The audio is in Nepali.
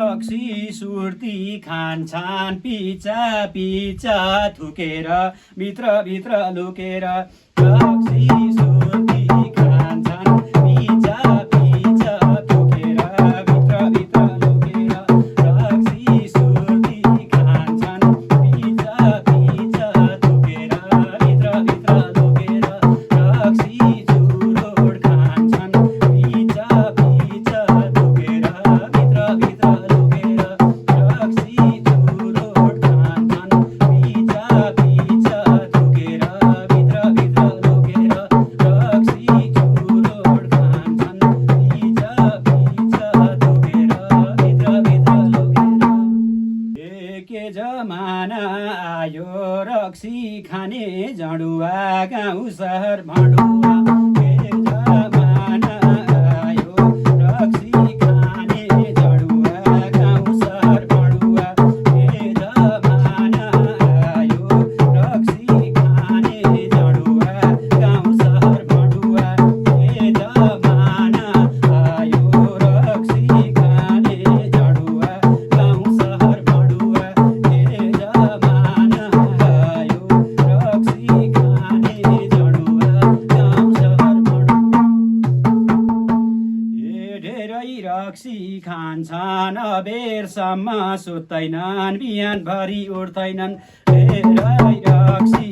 रक्सी सुर्ती खान्छन् पिचा पिचा थुकेर भित्र भित्र लुकेर रक्सी सुर्ती खान्छन् पिचा पिचा थुकेर भित्र भित्र लुकेर रक्सी सुर्ती खान्छन् पिचा पिचा थुकेर भित्र भित्र लुकेर रक्सी चुरोट खान्छन् पिचा पिचा थुकेर भित्र भित्र लुकेर रक्सी चुरोट खान्छन् पिचा पिचा थुकेर भित्र भित्र लुकेर रक्सी चुरोट खान्छन् पिचा पिचा थुकेर भित्र भित्र लुकेर के जमाना आयो रक्सी खाने जडुवा गाउँ सहर भडुवा के जमाना आयो रक्सी खाने जडुवा गाउँ सहर भडुवा के जमाना आयो रक्सी खाने जडुवा गाउँ सहर भडुवा के जमाना आयो रक्सी खाने जडुवा गाउँ सहर भडुवा के जमाना आयो रक्सी खाने जडुवा गाउँ सहर भडुवा धेरै रक्सी खान्छन् अबेरसम्म सुत्दैनन् बिहानभरि उठ्दैनन् धेरै रक्सी